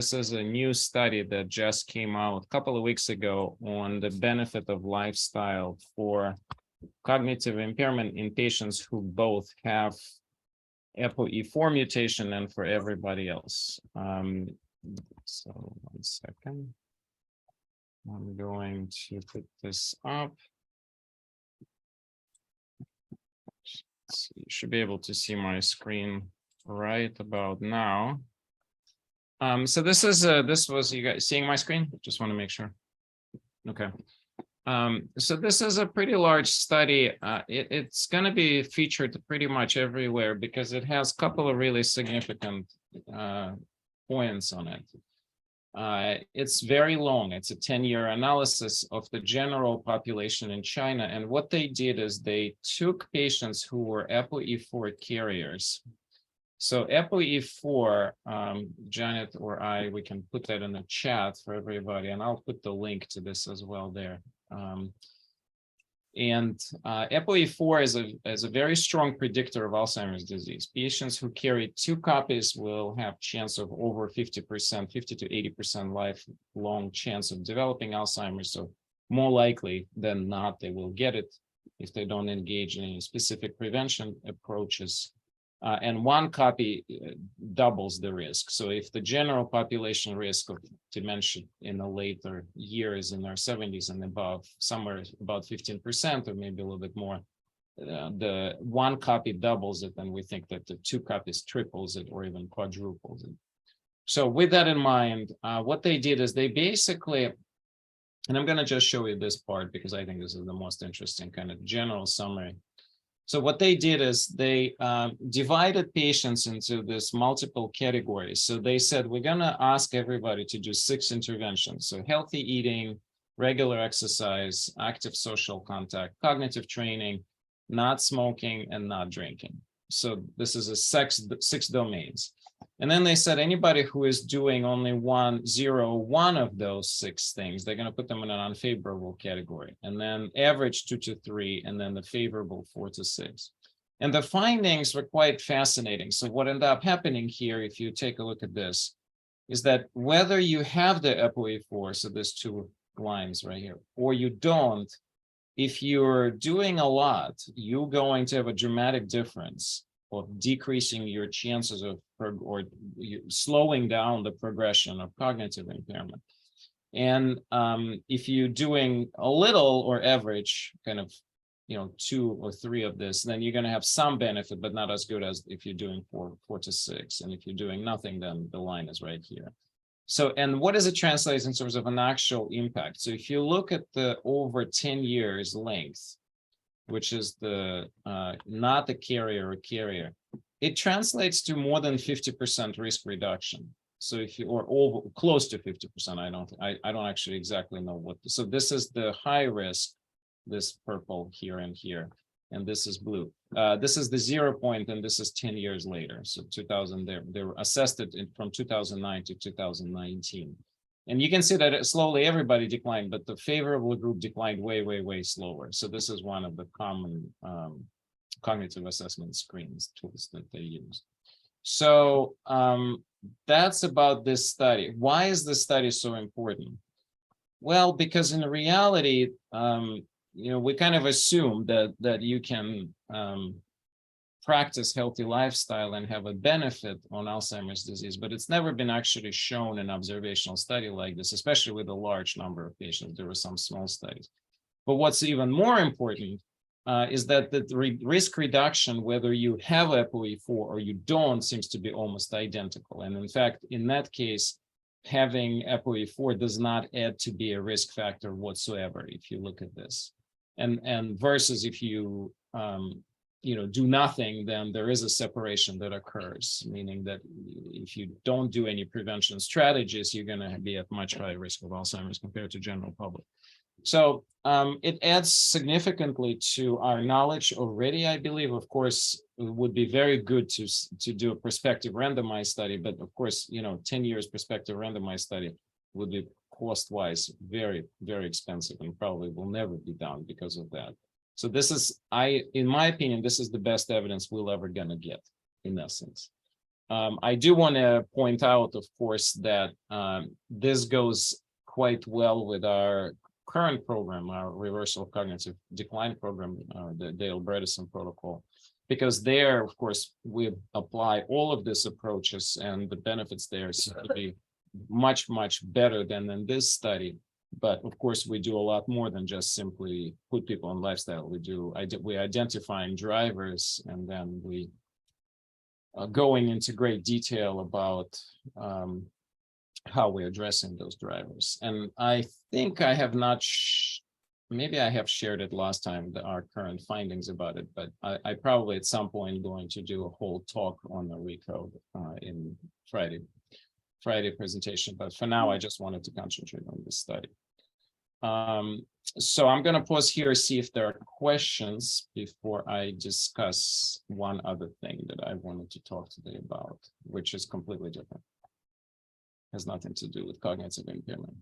This is a new study that just came out a couple of weeks ago on the benefit of lifestyle for cognitive impairment in patients who both have ApoE4 mutation and for everybody else. So 1 second. I'm going to put this up. So you should be able to see my screen right about now. So this was, you guys seeing my screen? Just want to make sure. Okay. So this is a pretty large study. It's going to be featured pretty much everywhere because it has a couple of really significant points on it. It's very long. It's a 10-year analysis of the general population in China. And what they did is they took patients who were ApoE4 carriers. So ApoE4, Janet or I, we can put that in the chat for everybody, and I'll put the link to this as well there. ApoE4 is a very strong predictor of Alzheimer's disease. Patients who carry 2 copies will have chance of over 50%, 50 to 80% lifelong chance of developing Alzheimer's. So more likely than not, they will get it if they don't engage in any specific prevention approaches. And 1 copy doubles the risk. So if the general population risk of dementia in the later years, in their 70s and above, somewhere about 15% or maybe a little bit more, the 1 copy doubles it, and we think that the 2 copies triples it or even quadruples it. So with that in mind, what they did is they basically, and I'm going to just show you this part because I think this is the most interesting kind of general summary. So what they did is they divided patients into this multiple categories. So they said, we're going to ask everybody to do 6 interventions. So healthy eating, regular exercise, active social contact, cognitive training, not smoking, and not drinking. So this is a 6 domains. And then they said anybody who is doing only 1 of those 6 things, they're going to put them in an unfavorable category, and then average 2 to 3, and then the favorable 4 to 6. And the findings were quite fascinating. So what ended up happening here, if you take a look at this, is that whether you have the ApoE4, so there's 2 lines right here, or you don't, if you're doing a lot, you're going to have a dramatic difference of decreasing your chances of or slowing down the progression of cognitive impairment. And if you're doing a little or average, kind of, 2 or 3 of this, then you're going to have some benefit, but not as good as if you're doing 4 to 6. And if you're doing nothing, then the line is right here. So, and what does it translate in terms of an actual impact? So if you look at the over 10 years length, which is the not the carrier or carrier, it translates to more than 50% risk reduction. So if you, or over close to 50%, I don't actually exactly know what. So this is the high risk, this purple here and here, and this is blue. This is the 0 point, and this is 10 years later. So 2000, they were assessed it from 2009 to 2019. And you can see that slowly everybody declined, but the favorable group declined way, way, way slower. So this is one of the common cognitive assessment screens tools that they use. So that's about this study. Why is this study so important? Well, because in reality, we kind of assume that you can practice healthy lifestyle and have a benefit on Alzheimer's disease, but it's never been actually shown in an observational study like this, especially with a large number of patients. There were some small studies. But what's even more important is that the risk reduction, whether you have ApoE4 or you don't, seems to be almost identical. And in fact, in that case, having ApoE4 does not add to be a risk factor whatsoever, if you look at this. And versus if you do nothing, then there is a separation that occurs, meaning that if you don't do any prevention strategies, you're going to be at much higher risk of Alzheimer's compared to general public. So it adds significantly to our knowledge already, I believe. Of course, it would be very good to do a prospective randomized study, but of course, 10 years prospective randomized study would be cost-wise very, very expensive and probably will never be done because of that. So this is, in my opinion, this is the best evidence we're ever going to get, in essence. I do want to point out, of course, that this goes quite well with our current program, our reversal of cognitive decline program, the Dale Bredesen protocol, because there, of course, we apply all of these approaches, and the benefits there seem to be much, much better than in this study. But of course, we do a lot more than just simply put people on lifestyle. We identifying drivers, and then we going into great detail about how we're addressing those drivers. And I think I have not, maybe I have shared it last time, our current findings about it, but I probably at some point going to do a whole talk on the recode in Friday presentation. But for now, I just wanted to concentrate on this study. So I'm going to pause here, see if there are questions before I discuss one other thing that I wanted to talk today about, which is completely different. Has nothing to do with cognitive impairment.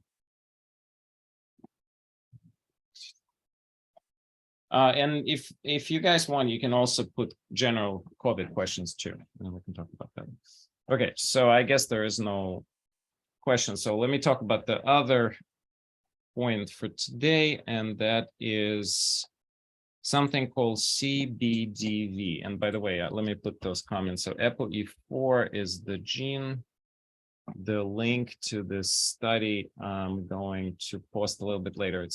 And if you guys want, you can also put general COVID questions too, and we can talk about that. Okay, so I guess there is no question. So let me talk about the other point for today, and that is something called CBDV. And by the way, let me put those comments. So ApoE4 is the gene. The link to this study I'm going to post a little bit later.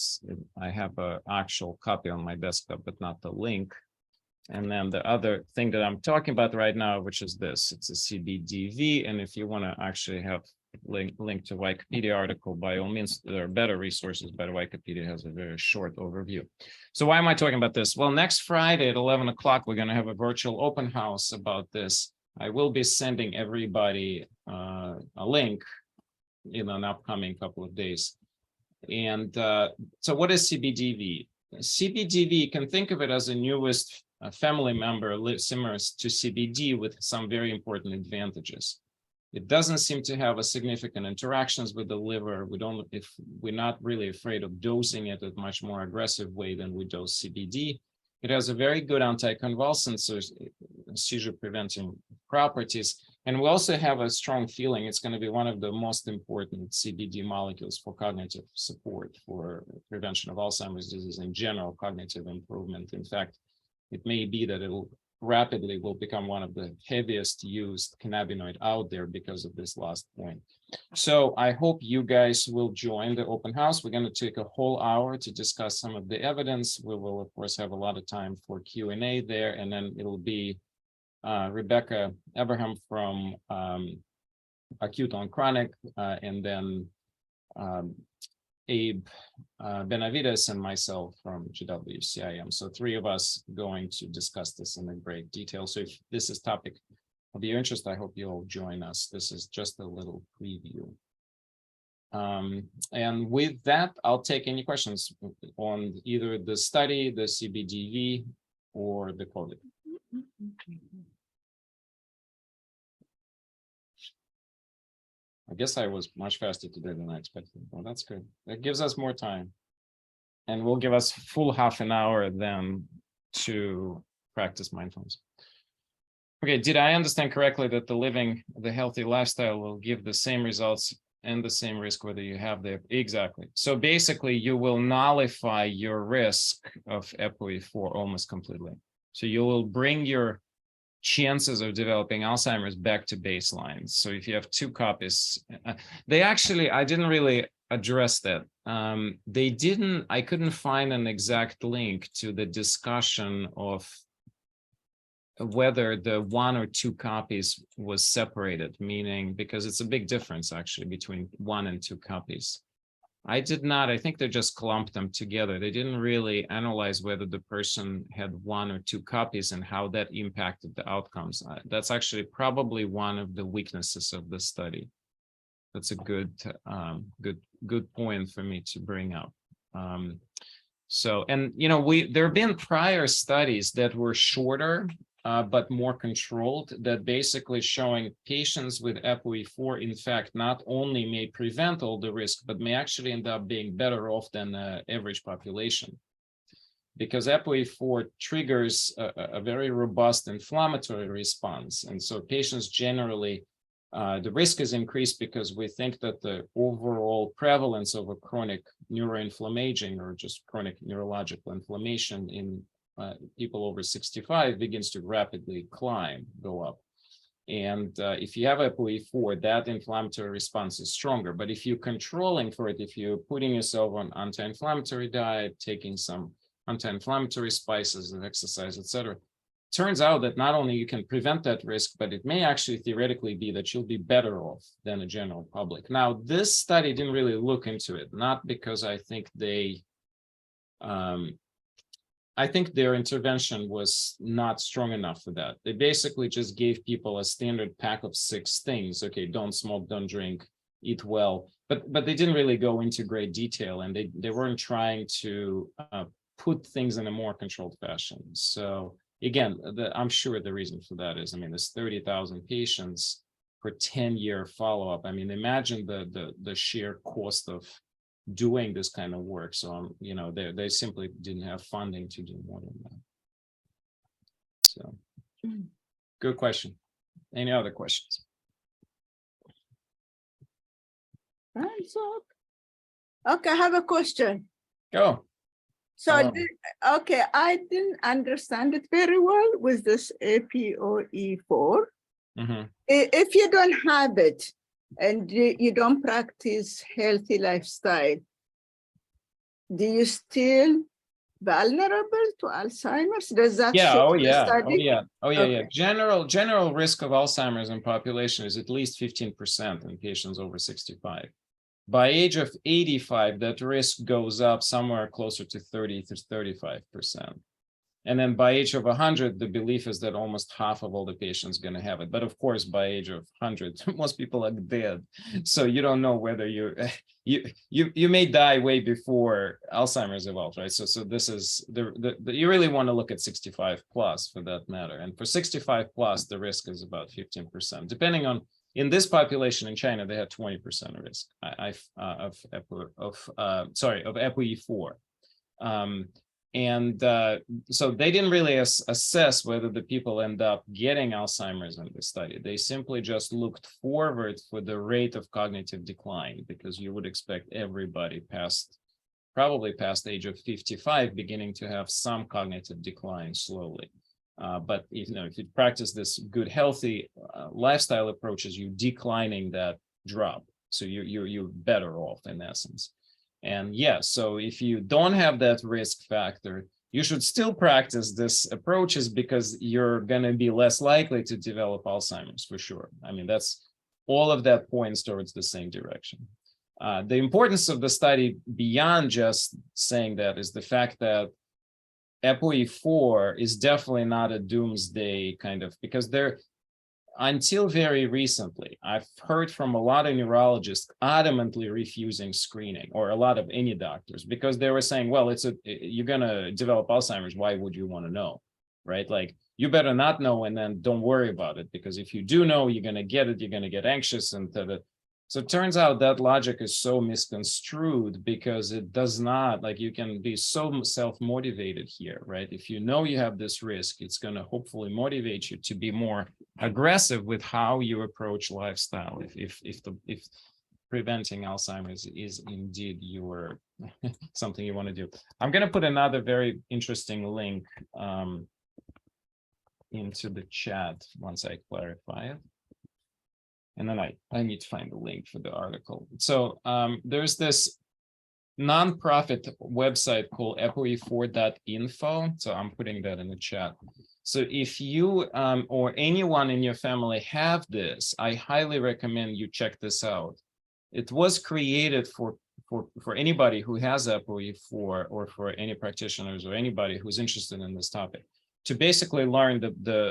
I have an actual copy on my desktop, but not the link. And then the other thing that I'm talking about right now, which is this, it's a CBDV. And if you want to actually have link to Wikipedia article, by all means, there are better resources, but Wikipedia has a very short overview. So why am I talking about this? Well, next Friday at 11 o'clock, we're going to have a virtual open house about this. I will be sending everybody a link in an upcoming couple of days. And so what is CBDV? CBDV, you can think of it as a newest family member similar to CBD with some very important advantages. It doesn't seem to have a significant interactions with the liver. We're not really afraid of dosing it in a much more aggressive way than we dose CBD. It has a very good anticonvulsant, so seizure preventing properties. And we also have a strong feeling it's going to be one of the most important CBD molecules for cognitive support for prevention of Alzheimer's disease and general cognitive improvement. In fact, it may be that it'll rapidly will become one of the heaviest used cannabinoid out there because of this last point. So I hope you guys will join the open house. We're going to take a whole hour to discuss some of the evidence. We will, of course, have a lot of time for Q&A there, and then it'll be Rebecca Abraham from Acute on Chronic, and then Abe Benavides and myself from GWCIM. So three of us going to discuss this in great detail. So if this is topic of your interest, I hope you'll join us. This is just a little preview. And with that, I'll take any questions on either the study, the CBDV, or the COVID. I guess I was much faster today than I expected. Well, that's good. That gives us more time. And will give us full half an hour then to practice mindfulness. Okay, did I understand correctly that living the healthy lifestyle will give the same results and the same risk whether you have the, exactly. So basically you will nullify your risk of ApoE4 almost completely. So you will bring your chances of developing Alzheimer's back to baseline. So if you have 2 copies, I didn't really address that. I couldn't find an exact link to the discussion of whether the 1 or 2 copies was separated, meaning because it's a big difference actually between 1 and 2 copies. I did not, I think they just clumped them together. They didn't really analyze whether the person had 1 or 2 copies and how that impacted the outcomes. That's actually probably one of the weaknesses of the study. That's a good point for me to bring up. So, and you know, there have been prior studies that were shorter, but more controlled, that basically showing patients with ApoE4, in fact, not only may prevent all the risk, but may actually end up being better off than the average population. because ApoE4 triggers a very robust inflammatory response. And so patients generally, the risk is increased because we think that the overall prevalence of a chronic neuroinflammation or just chronic neurological inflammation in people over 65 begins to rapidly go up. And if you have ApoE4, that inflammatory response is stronger. But if you're controlling for it, if you're putting yourself on anti-inflammatory diet, taking some anti-inflammatory spices and exercise, etc., turns out that not only you can prevent that risk, but it may actually theoretically be that you'll be better off than the general public. Now, this study didn't really look into it, not because I think I think their intervention was not strong enough for that. They basically just gave people a standard pack of 6 things. Okay, don't smoke, don't drink, eat well, but they didn't really go into great detail, and they weren't trying to put things in a more controlled fashion. So again, I'm sure the reason for that is, I mean, there's 30,000 patients for 10-year follow-up. I mean, imagine the sheer cost of doing this kind of work. So, you know, they simply didn't have funding to do more than that. So, good question. Any other questions? Okay, I have a question. Go. So, okay, I didn't understand it very well with this ApoE4. If you don't have it, and you don't practice healthy lifestyle, do you still vulnerable to Alzheimer's? Does that show the study? Yeah. General risk of Alzheimer's in population is at least 15% in patients over 65. By age of 85, that risk goes up somewhere closer to 30 to 35%. And then by age of 100, the belief is that almost half of all the patients are going to have it. But of course, by age of 100, most people are dead. So you don't know whether you may die way before Alzheimer's evolves, right? So this is you really want to look at 65 plus for that matter. And for 65 plus, the risk is about 15%, depending on. In this population in China, they had 20% risk of ApoE4. So they didn't really assess whether the people end up getting Alzheimer's in the study. They simply just looked forward for the rate of cognitive decline, because you would expect everybody probably past age of 55 beginning to have some cognitive decline slowly. But if you practice this good, healthy lifestyle approaches, you're declining that drop. So you're better off in essence. And yes, so if you don't have that risk factor, you should still practice this approaches, because you're going to be less likely to develop Alzheimer's for sure. I mean, that's all of that points towards the same direction. The importance of the study beyond just saying that is the fact that ApoE4 is definitely not a doomsday kind of, because until very recently, I've heard from a lot of neurologists adamantly refusing screening, or a lot of any doctors, because they were saying, well, you're going to develop Alzheimer's. Why would you want to know, right? Like, you better not know, and then don't worry about it, because if you do know, you're going to get it, you're going to get anxious. So it turns out that logic is so misconstrued, because it does not, like, you can be so self-motivated here, right? If you know you have this risk, it's going to hopefully motivate you to be more aggressive with how you approach lifestyle. If preventing Alzheimer's is indeed something you want to do. I'm going to put another very interesting link into the chat once I clarify it. And then I need to find the link for the article. So there's this nonprofit website called apoe4.info. So I'm putting that in the chat. So if you or anyone in your family have this, I highly recommend you check this out. It was created for anybody who has ApoE4, or for any practitioners or anybody who's interested in this topic, to basically learn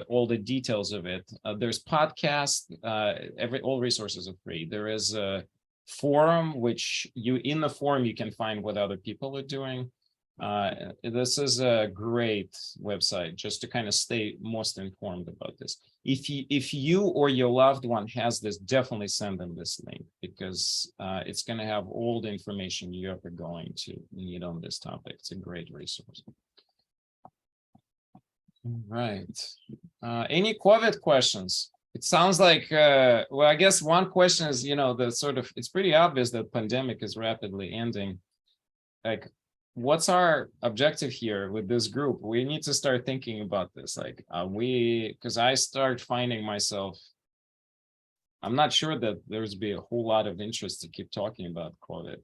all the details of it. There's podcasts, all resources are free. There is a forum, which in the forum you can find what other people are doing. This is a great website just to kind of stay most informed about this. If you or your loved one has this, definitely send them this link, because it's going to have all the information you're ever going to need on this topic. It's a great resource. Right. Any COVID questions? It sounds like, well, I guess one question is, the sort of, it's pretty obvious that pandemic is rapidly ending. Like, what's our objective here with this group? We need to start thinking about this. Like, because I start finding myself, I'm not sure that there's be a whole lot of interest to keep talking about COVID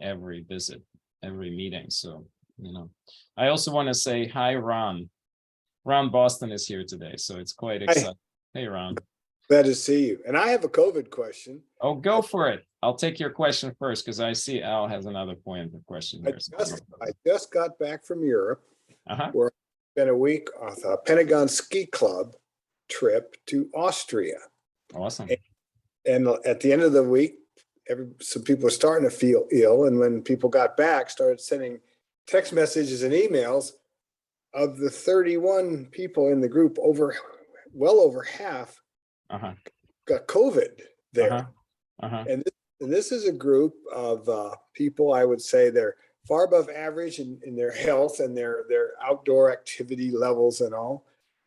every visit, every meeting. So, I also want to say hi, Ron. Ron Boston is here today, so it's quite exciting. Hey, Ron. Glad to see you. And I have a COVID question. Oh, go for it. I'll take your question first because I see Al has another point of question here. I just got back from Europe, where I spent a week on a Pentagon Ski Club trip to Austria. Awesome. And at the end of the week, some people were starting to feel ill. And when people got back, started sending text messages and emails. Of the 31 people in the group, well over half got COVID there. And this is a group of people, I would say they're far above average in their health and their outdoor activity levels and all.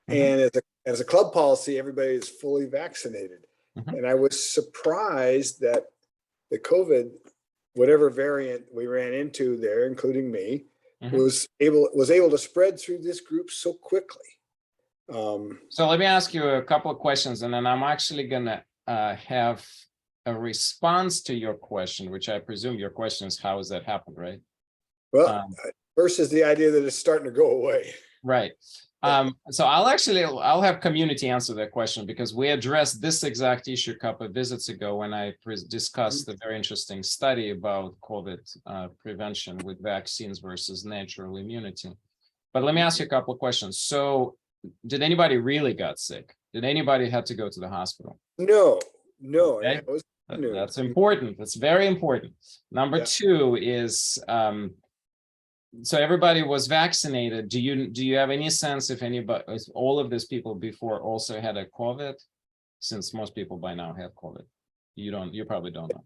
And as a club policy, everybody is fully vaccinated. And I was surprised that the COVID, whatever variant we ran into there, including me, was able to spread through this group so quickly. So let me ask you a couple of questions, and then I'm actually gonna have a response to your question, which I presume your question is how has that happened, right? Well, first is the idea that it's starting to go away. Right. So I'll have community answer that question because we addressed this exact issue a couple of visits ago when I discussed the very interesting study about COVID prevention with vaccines versus natural immunity. But let me ask you a couple of questions. So did anybody really got sick? Did anybody have to go to the hospital? No. Okay. That's important. That's very important. Number two is, so everybody was vaccinated. Do you have any sense if all of these people before also had a COVID? Since most people by now have COVID, you probably don't know.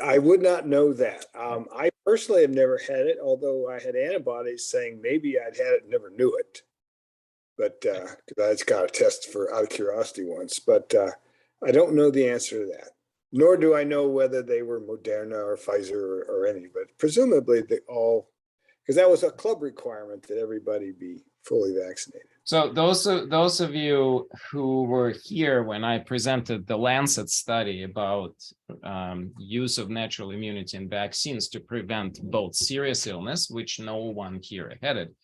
I would not know that. I personally have never had it, although I had antibodies saying maybe I'd had it and never knew it. But because I just got a test out of curiosity once, but I don't know the answer to that. Nor do I know whether they were Moderna or Pfizer or any, but presumably they all, because that was a club requirement that everybody be fully vaccinated. So those of you who were here when I presented the Lancet study about use of natural immunity and vaccines to prevent both serious illness, which no one here had it,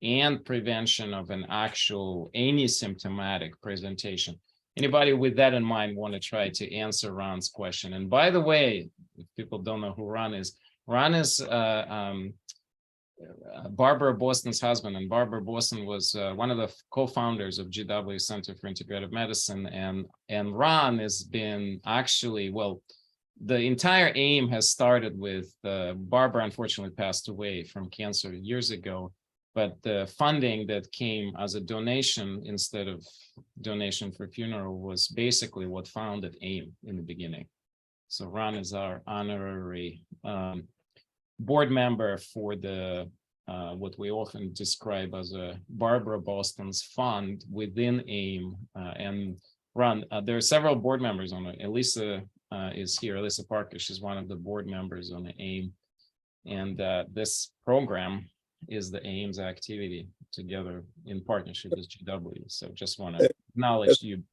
and prevention of an actual asymptomatic presentation. Anybody with that in mind want to try to answer Ron's question? And by the way, if people don't know who Ron is Barbara Boston's husband, and Barbara Boston was one of the co-founders of GW Center for Integrative Medicine, and Ron has been actually, well, the entire AIM has started with Barbara unfortunately passed away from cancer years ago, but the funding that came as a donation instead of donation for funeral was basically what founded AIM in the beginning. So Ron is our honorary board member for the what we often describe as a Barbara Boston's fund within AIM. And Ron, there are several board members on it. Elisa is here. Elisa Parker, she's one of the board members on the AIM. And this program is the AIM's activity together in partnership with GW. So just want to acknowledge you.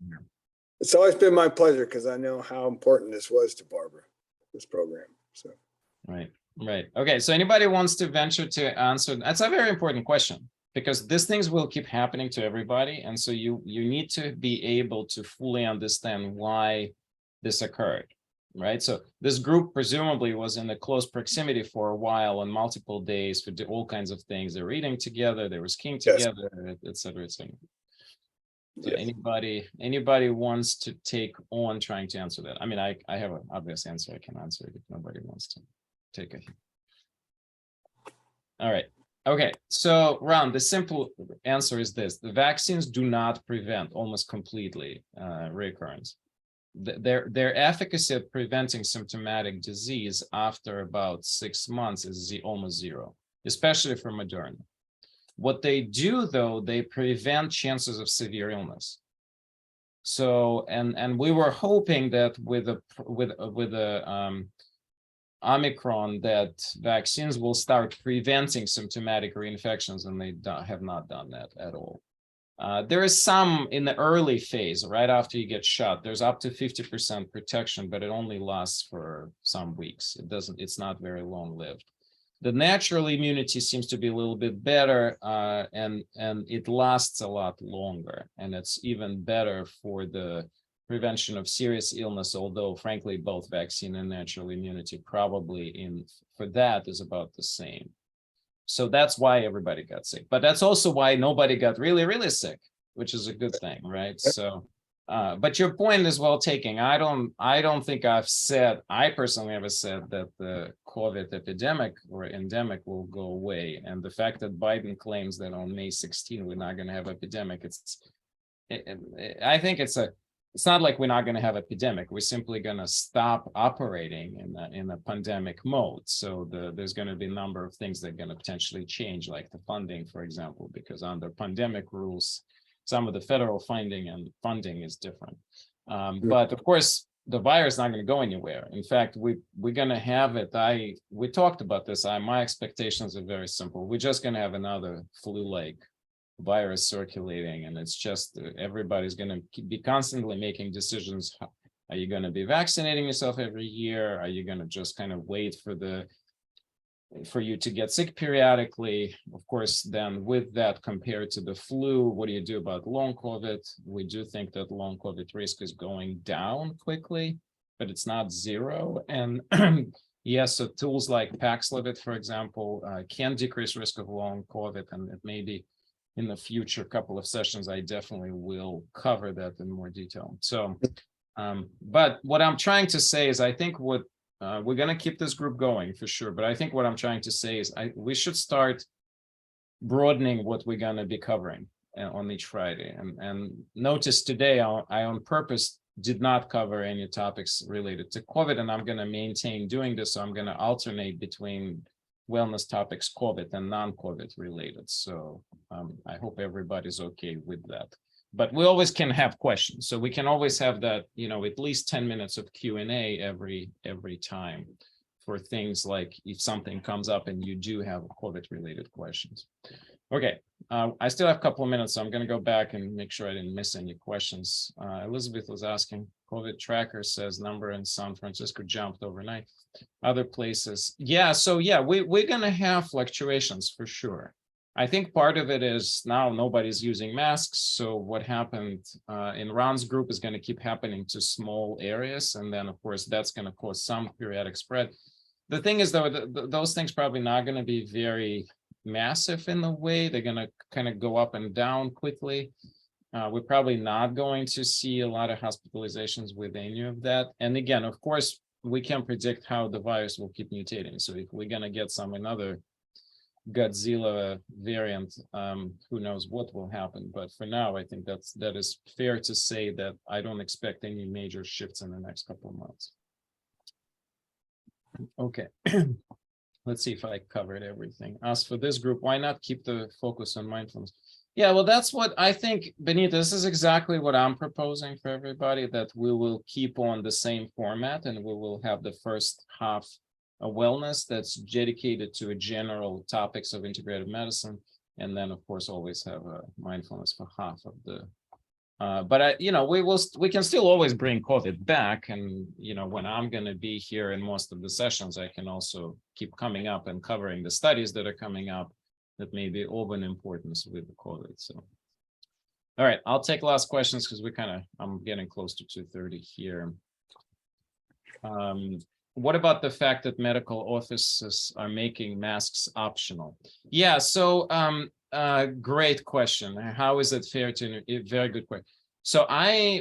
It's always been my pleasure because I know how important this was to Barbara, this program. So right. Okay, so anybody wants to venture to answer? That's a very important question because these things will keep happening to everybody. And so you need to be able to fully understand why this occurred, right? So this group presumably was in a close proximity for a while on multiple days for all kinds of things. They were eating together, they were skiing together, et cetera, et cetera. So anybody wants to take on trying to answer that? I mean, I have an obvious answer. I can answer it if nobody wants to take it. All right. Okay. So Ron, the simple answer is this: the vaccines do not prevent almost completely recurrence. Their efficacy at preventing symptomatic disease after about 6 months is almost zero, especially for Moderna. What they do, though, they prevent chances of severe illness. So, and we were hoping that with the Omicron, that vaccines will start preventing symptomatic reinfections, and they have not done that at all. There is some in the early phase, right after you get shot, there's up to 50% protection, but it only lasts for some weeks. It's not very long lived. The natural immunity seems to be a little bit better, and it lasts a lot longer, and it's even better for the prevention of serious illness, although frankly, both vaccine and natural immunity probably for that is about the same. So that's why everybody got sick, but that's also why nobody got really, really sick, which is a good thing, right? So, but your point is well taken. I don't think I personally ever said that the COVID epidemic or endemic will go away. And the fact that Biden claims that on May 16, we're not going to have epidemic, I think it's not like we're not going to have epidemic. We're simply going to stop operating in a pandemic mode. So there's going to be a number of things that are going to potentially change, like the funding, for example, because under pandemic rules, some of the federal funding is different. But of course, the virus is not going to go anywhere. In fact, we're going to have it. We talked about this. My expectations are very simple. We're just going to have another flu-like virus circulating, and it's just everybody's going to be constantly making decisions. Are you going to be vaccinating yourself every year? Are you going to just kind of wait for you to get sick periodically? Of course, then with that compared to the flu, what do you do about long COVID? We do think that long COVID risk is going down quickly, but it's not zero. And yes, so tools like Paxlovid, for example, can decrease risk of long COVID, and it may be in the future couple of sessions, I definitely will cover that in more detail. So, but what I'm trying to say is, I think what we're going to keep this group going for sure. But I think what I'm trying to say is we should start broadening what we're going to be covering on each Friday. And notice today, I on purpose did not cover any topics related to COVID, and I'm going to maintain doing this. So I'm going to alternate between wellness topics, COVID and non-COVID related. So I hope everybody's okay with that. But we always can have questions. So we can always have that, at least 10 minutes of Q&A every time for things like if something comes up and you do have COVID related questions. Okay, I still have a couple of minutes, so I'm going to go back and make sure I didn't miss any questions. Elizabeth was asking, COVID tracker says number in San Francisco jumped overnight. Other places. Yeah, so yeah, we're going to have fluctuations for sure. I think part of it is now nobody's using masks. So what happened in Ron's group is going to keep happening to small areas. And then, of course, that's going to cause some periodic spread. The thing is, though, those things probably not going to be very massive in the way. They're going to kind of go up and down quickly. We're probably not going to see a lot of hospitalizations with any of that. And again, of course, we can predict how the virus will keep mutating. So if we're going to get another Godzilla variant, who knows what will happen. But for now, I think that is fair to say that I don't expect any major shifts in the next couple of months. Okay. Let's see if I covered everything. As for this group, why not keep the focus on mindfulness? Yeah, well, that's what I think, Benita, this is exactly what I'm proposing for everybody, that we will keep on the same format and we will have the first half a wellness that's dedicated to a general topics of integrative medicine. And then, of course, always have a mindfulness for half of the, but we can still always bring COVID back. And, when I'm going to be here in most of the sessions, I can also keep coming up and covering the studies that are coming up that may be of an importance with the COVID. So, all right, I'll take last questions because I'm getting close to 2:30 here. What about the fact that medical offices are making masks optional? Yeah, so great question. How is it fair to, very good question. So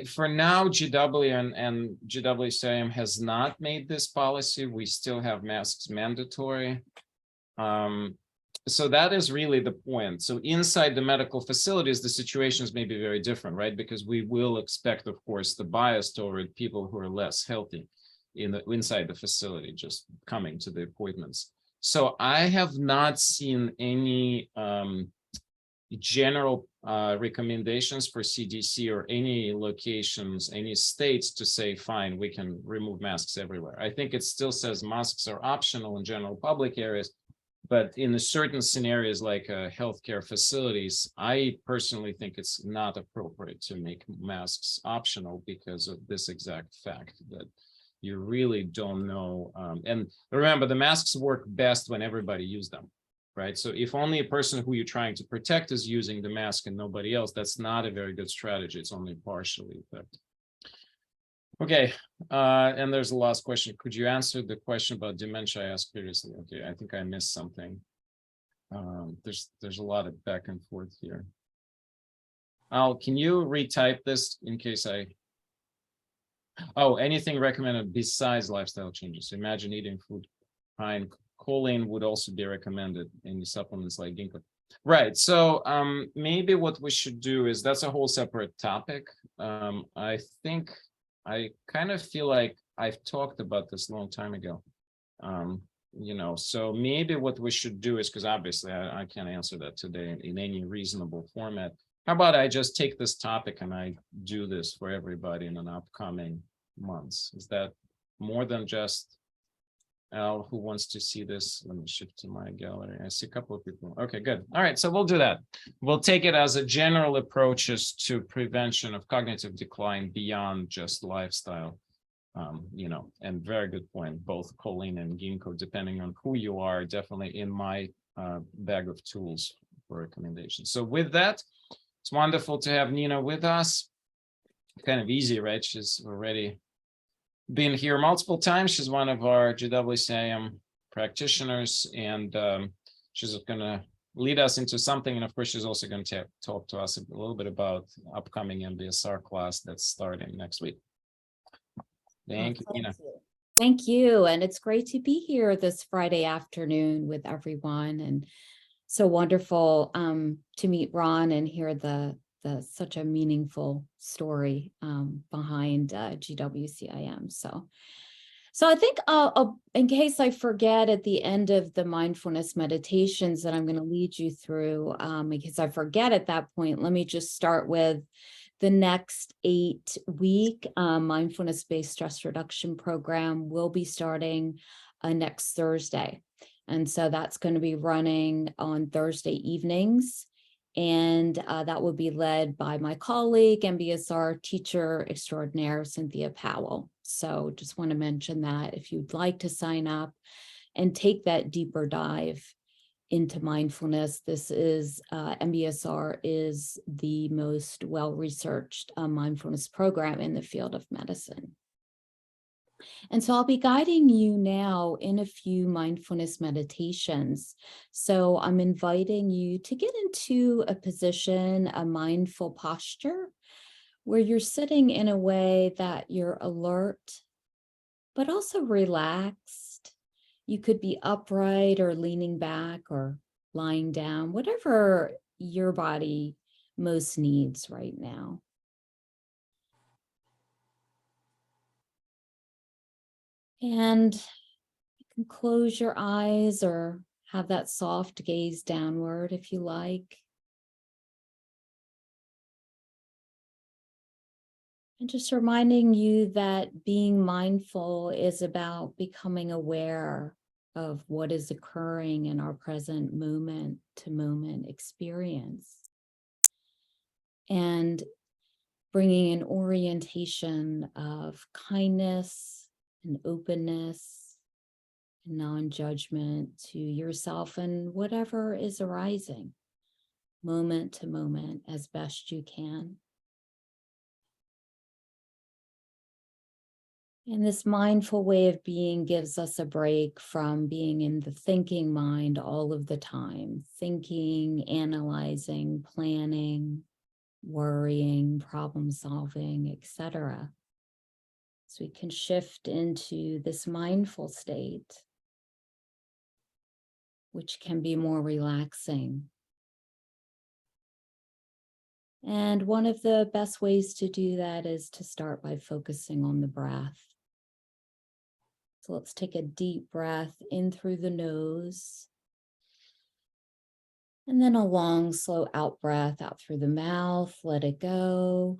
for now, GW and GWCIM has not made this policy. We still have masks mandatory. So that is really the point. So inside the medical facilities, the situations may be very different, right? Because we will expect, of course, the bias toward people who are less healthy inside the facility, just coming to the appointments. So I have not seen any general recommendations for CDC or any locations, any states to say, fine, we can remove masks everywhere. I think it still says masks are optional in general public areas, but in certain scenarios like healthcare facilities, I personally think it's not appropriate to make masks optional because of this exact fact that you really don't know. And remember, the masks work best when everybody uses them. Right. So if only a person who you're trying to protect is using the mask and nobody else, that's not a very good strategy. It's only partially effective. Okay. And there's a last question. Could you answer the question about dementia I asked previously? Okay. I think I missed something. There's a lot of back and forth here. Al, can you retype this in case anything recommended besides lifestyle changes? Imagine eating food high in choline would also be recommended in the supplements like ginkgo. Right. So maybe what we should do is, that's a whole separate topic. I think I kind of feel like I've talked about this a long time ago. So maybe what we should do is, because obviously I can't answer that today in any reasonable format. How about I just take this topic and I do this for everybody in an upcoming months? Is that more than just Al, who wants to see this? Let me shift to my gallery. I see a couple of people. Okay, good. All right, so we'll do that. We'll take it as a general approaches to prevention of cognitive decline beyond just lifestyle. And very good point, both choline and ginkgo, depending on who you are, definitely in my bag of tools for recommendations. So with that, it's wonderful to have Nina with us. Kind of easy, right? She's already been here multiple times. She's one of our GWCIM practitioners, and she's going to lead us into something. And of course, she's also going to talk to us a little bit about upcoming MBSR class that's starting next week. Thank you, Nina. Thank you. And it's great to be here this Friday afternoon with everyone. And so wonderful to meet Ron and hear the such a meaningful story behind GWCIM. So I think in case I forget at the end of the mindfulness meditations that I'm going to lead you through, because I forget at that point, let me just start with the next 8-week mindfulness-based stress reduction program will be starting next Thursday. And so that's going to be running on Thursday evenings. And that will be led by my colleague, MBSR teacher extraordinaire, Cynthia Powell. So just want to mention that if you'd like to sign up and take that deeper dive into mindfulness, this is MBSR is the most well-researched mindfulness program in the field of medicine. And so I'll be guiding you now in a few mindfulness meditations. So I'm inviting you to get into a position, a mindful posture, where you're sitting in a way that you're alert, but also relaxed. You could be upright or leaning back or lying down, whatever your body most needs right now. And you can close your eyes or have that soft gaze downward if you like. And just reminding you that being mindful is about becoming aware of what is occurring in our present moment-to-moment experience. And bringing an orientation of kindness and openness and non-judgment to yourself and whatever is arising, moment to moment, as best you can. And this mindful way of being gives us a break from being in the thinking mind all of the time, thinking, analyzing, planning, worrying, problem solving, etc. So we can shift into this mindful state, which can be more relaxing. And one of the best ways to do that is to start by focusing on the breath. So let's take a deep breath in through the nose And then a long, slow out breath out through the mouth. Let it go.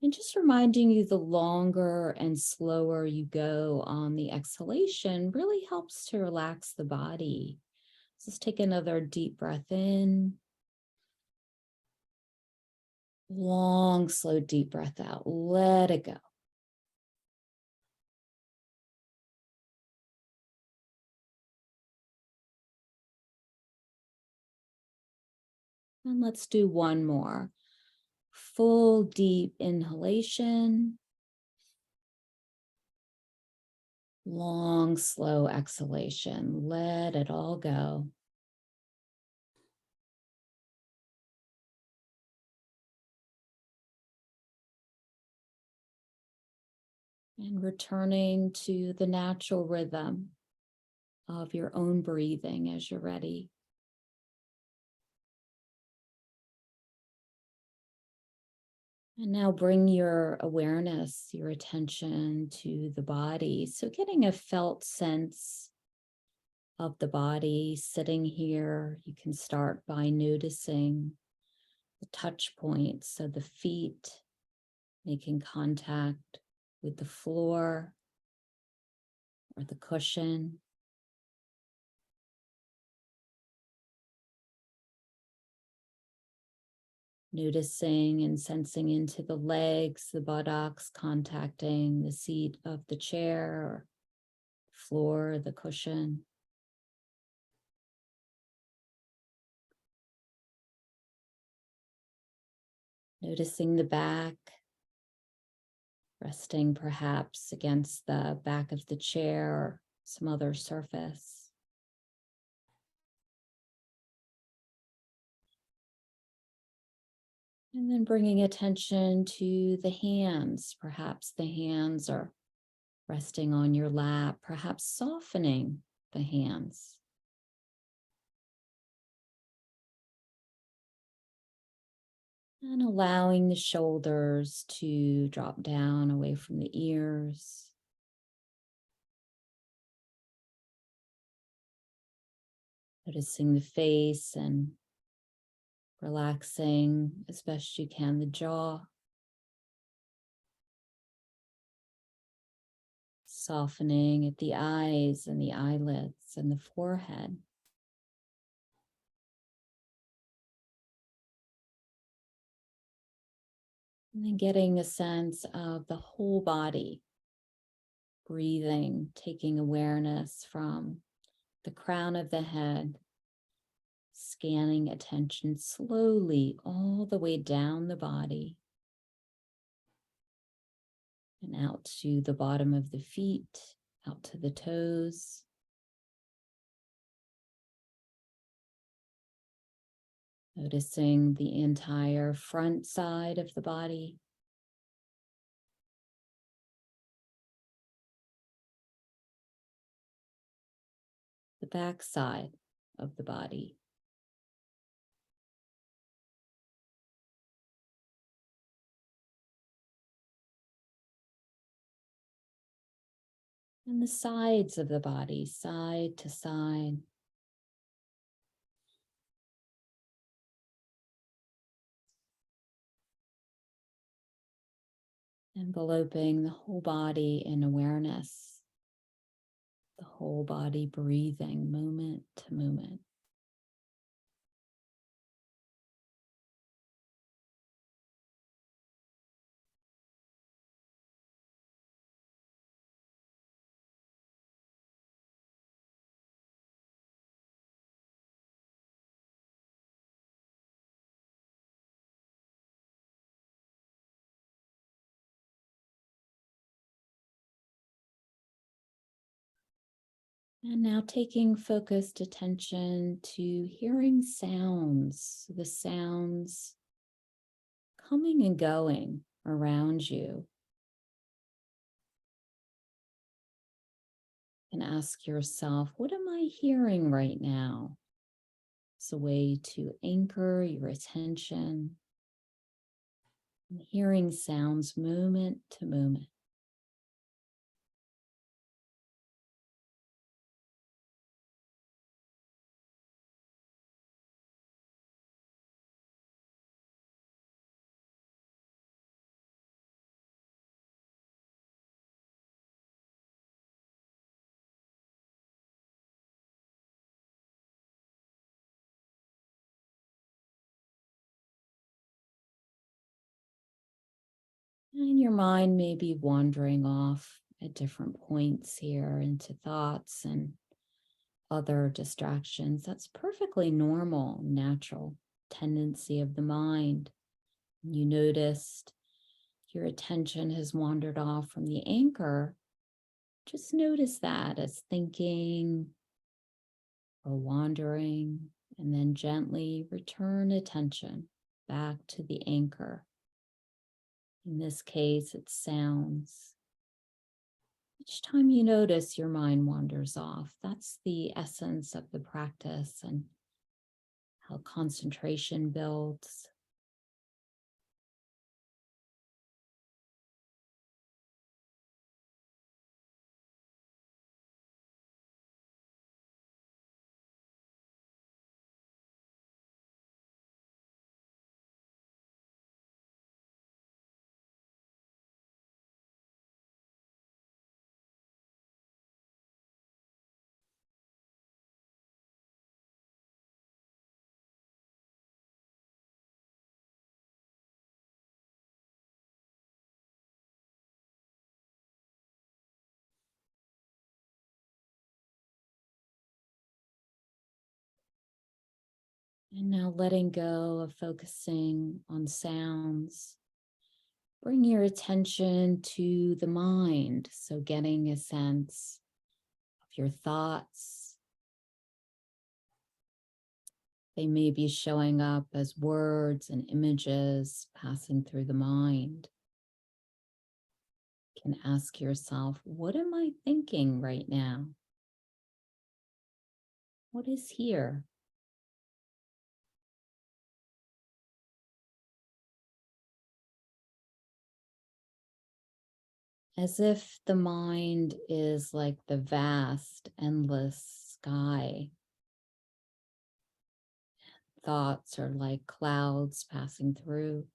And just reminding you, the longer and slower you go on the exhalation really helps to relax the body. Just take another deep breath in. Long, slow, deep breath out. Let it go. And let's do one more. Full, deep inhalation. Long, slow exhalation. Let it all go. And returning to the natural rhythm of your own breathing as you're ready. And now bring your awareness, your attention to the body. So getting a felt sense of the body sitting here. You can start by noticing the touch points of the feet, making contact with the floor or the cushion. Noticing and sensing into the legs, the buttocks, contacting the seat of the chair or floor, the cushion. Noticing the back, resting perhaps against the back of the chair or some other surface. And then bringing attention to the hands. Perhaps the hands are resting on your lap, perhaps softening the hands. And allowing the shoulders to drop down away from the ears. Noticing the face and relaxing as best you can the jaw. Softening at the eyes and the eyelids and the forehead. And then getting a sense of the whole body. Breathing, taking awareness from the crown of the head. Scanning attention slowly all the way down the body. And out to the bottom of the feet, out to the toes. Noticing the entire front side of the body. The back side of the body. And the sides of the body, side to side. Enveloping the whole body in awareness. The whole body breathing moment to moment. And now taking focused attention to hearing sounds, the sounds coming and going around you. And ask yourself, what am I hearing right now? It's a way to anchor your attention. And hearing sounds moment to moment. And your mind may be wandering off at different points here into thoughts and other distractions. That's perfectly normal, natural tendency of the mind. You noticed your attention has wandered off from the anchor. Just notice that as thinking or wandering, and then gently return attention back to the anchor. In this case, it's sounds. Each time you notice your mind wanders off, that's the essence of the practice and how concentration builds. And now letting go of focusing on sounds. Bring your attention to the mind. So getting a sense of your thoughts. They may be showing up as words and images passing through the mind. You can ask yourself, what am I thinking right now? What is here? As if the mind is like the vast, endless sky. Thoughts are like clouds passing through.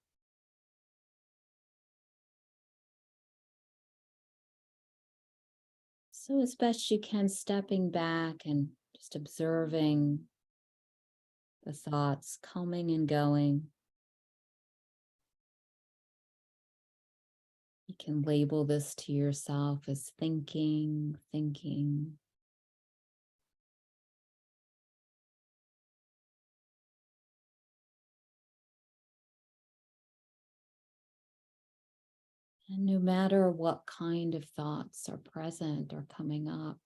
So as best you can, stepping back and just observing the thoughts coming and going. You can label this to yourself as thinking. And no matter what kind of thoughts are present or coming up,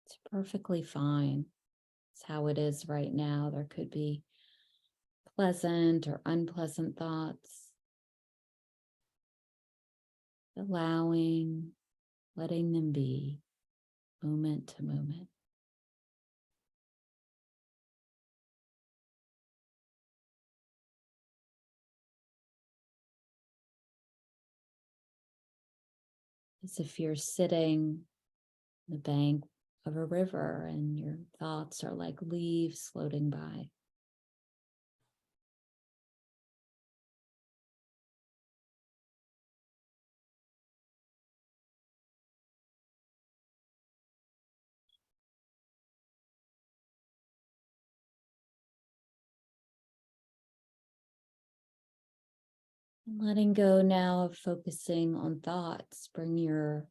it's perfectly fine. It's how it is right now. There could be pleasant or unpleasant thoughts. Allowing, letting them be, moment to moment. As if you're sitting on the bank of a river and your thoughts are like leaves floating by. And letting go now of focusing on thoughts. Bring your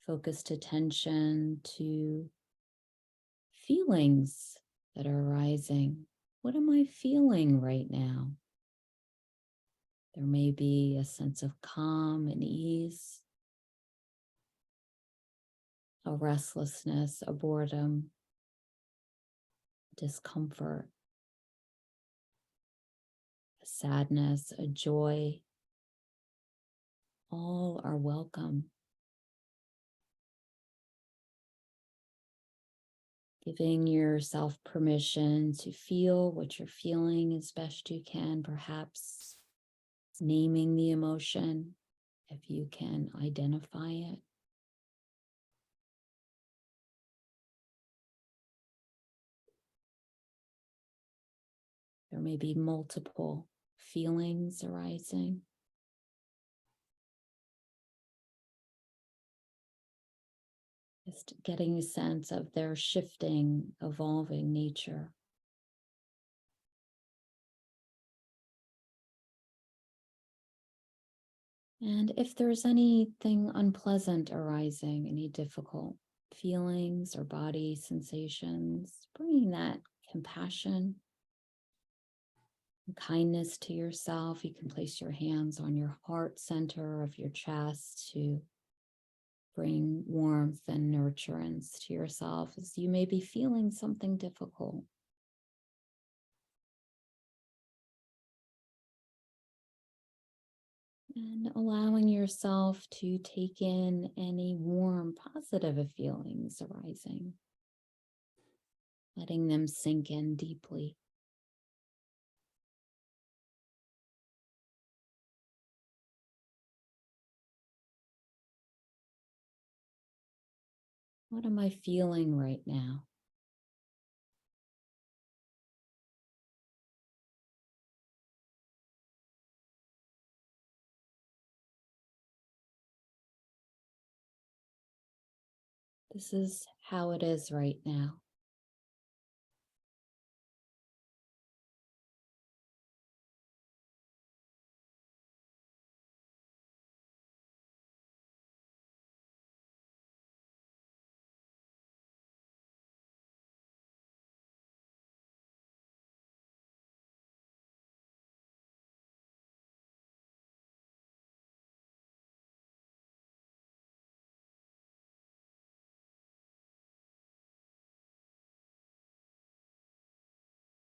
focused attention to feelings that are arising. What am I feeling right now? There may be a sense of calm and ease, a restlessness, a boredom, discomfort, a sadness, a joy. All are welcome. Giving yourself permission to feel what you're feeling as best you can, perhaps naming the emotion if you can identify it. There may be multiple feelings arising. Just getting a sense of their shifting, evolving nature. And if there's anything unpleasant arising, any difficult feelings or body sensations, bringing that compassion and kindness to yourself. You can place your hands on your heart center of your chest to bring warmth and nurturance to yourself as you may be feeling something difficult. And allowing yourself to take in any warm, positive feelings arising, letting them sink in deeply. What am I feeling right now? This is how it is right now.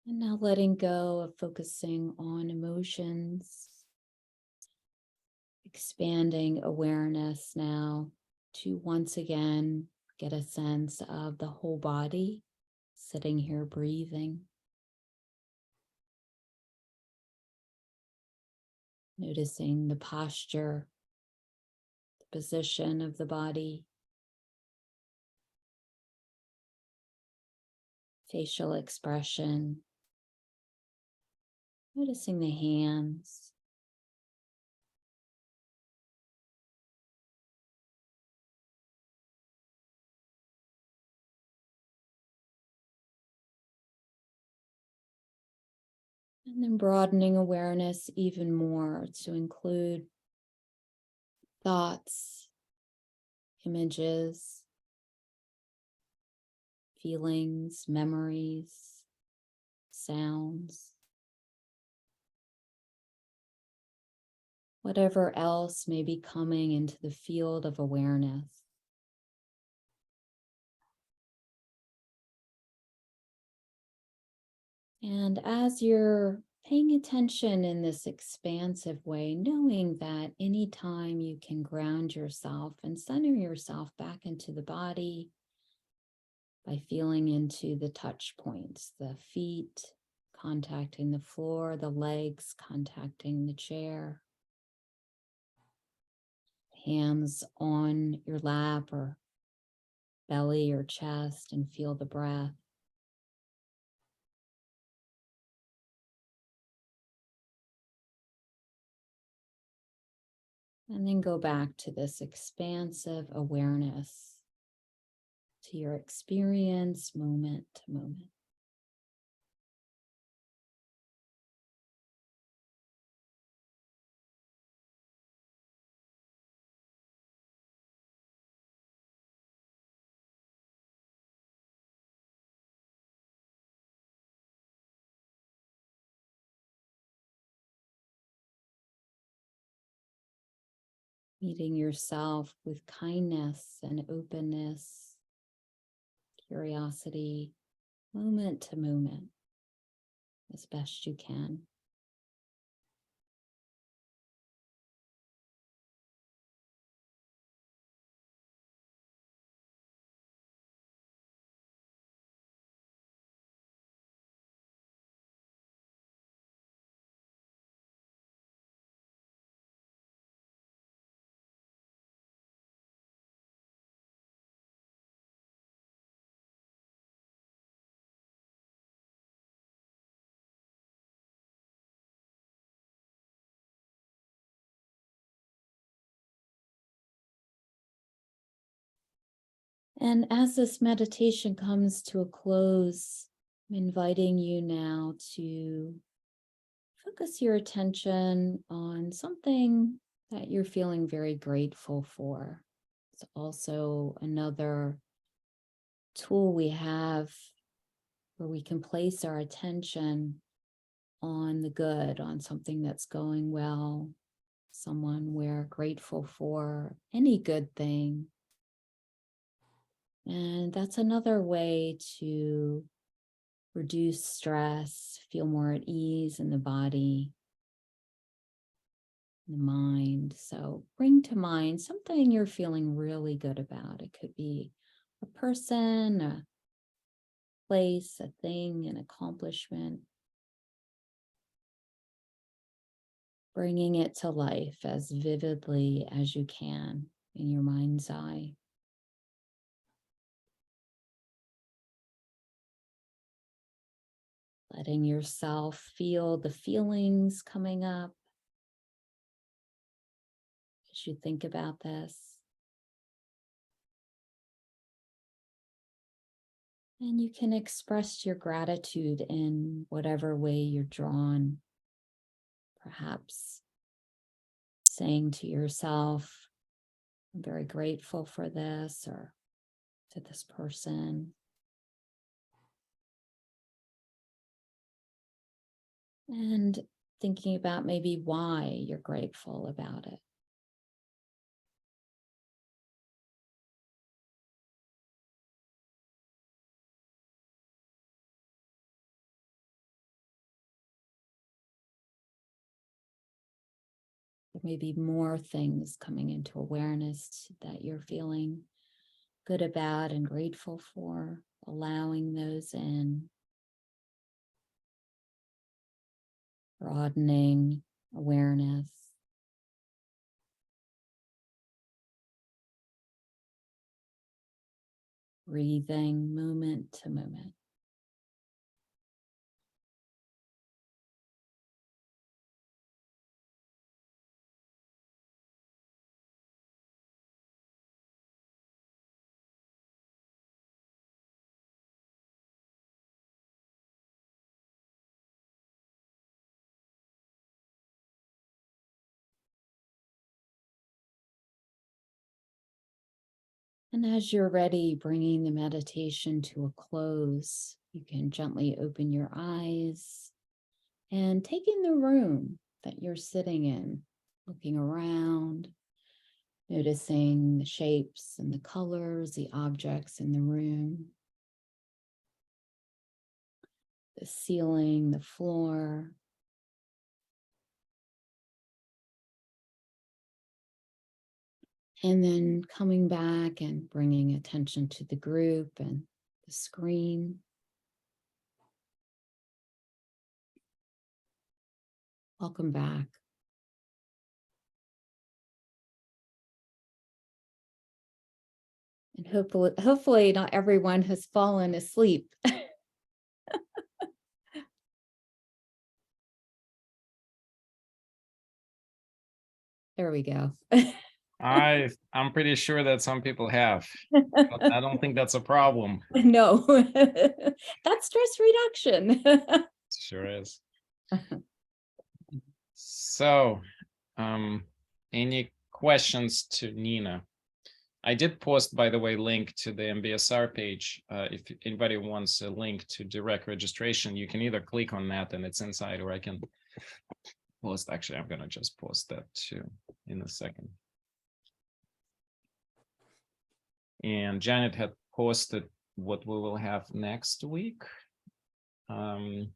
And now letting go of focusing on emotions, expanding awareness now to once again get a sense of the whole body, sitting here breathing. Noticing the posture, the position of the body, facial expression, noticing the hands, and then broadening awareness even more to include thoughts, images, feelings, memories, sounds, whatever else may be coming into the field of awareness. And as you're paying attention in this expansive way, knowing that anytime you can ground yourself and center yourself back into the body by feeling into the touch points, the feet contacting the floor, the legs contacting the chair, hands on your lap or belly or chest, and feel the breath. And then go back to this expansive awareness, to your experience moment to moment. Meeting yourself with kindness and openness, curiosity, moment to moment, as best you can. And as this meditation comes to a close, I'm inviting you now to focus your attention on something that you're feeling very grateful for. It's also another tool we have where we can place our attention on the good, on something that's going well, someone we're grateful for, any good thing. And that's another way to reduce stress, feel more at ease in the body, the mind. So bring to mind something you're feeling really good about. It could be a person, a place, a thing, an accomplishment. Bringing it to life as vividly as you can in your mind's eye. Letting yourself feel the feelings coming up as you think about this. And you can express your gratitude in whatever way you're drawn. Perhaps saying to yourself, I'm very grateful for this, or to this person. And thinking about maybe why you're grateful about it. There may be more things coming into awareness that you're feeling good about and grateful for, allowing those in, broadening awareness. Breathing moment to moment. And as you're ready, bringing the meditation to a close, you can gently open your eyes and take in the room that you're sitting in, looking around, noticing the shapes and the colors, the objects in the room, the ceiling, the floor. And then coming back and bringing attention to the group and the screen. Welcome back. And hopefully not everyone has fallen asleep. There we go. I'm pretty sure that some people have, but I don't think that's a problem. No, that's stress reduction. Sure is. So, any questions to Nina? I did post, by the way, link to the MBSR page. If anybody wants a link to direct registration, you can either click on that and it's inside, or I can post. Actually, I'm going to just post that too in a second. And Janet had posted what we will have next week. Thank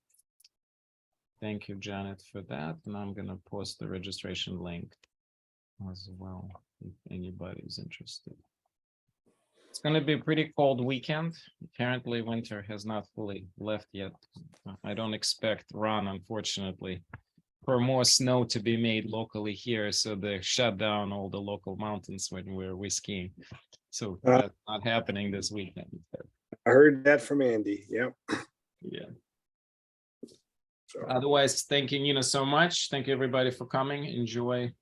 you, Janet, for that. And I'm going to post the registration link as well, if anybody's interested. It's going to be a pretty cold weekend. Apparently, winter has not fully left yet. I don't expect run, unfortunately, for more snow to be made locally here. So they shut down all the local mountains when we're skiing. So that's not happening this weekend. I heard that from Andy. Yep. Yeah. So. Otherwise, thank you, Nina, so much. Thank you, everybody, for coming. Enjoy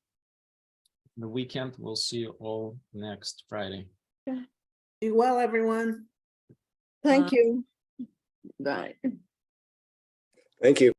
the weekend. We'll see you all next Friday. Be well, everyone. Thank you. Bye. Thank you.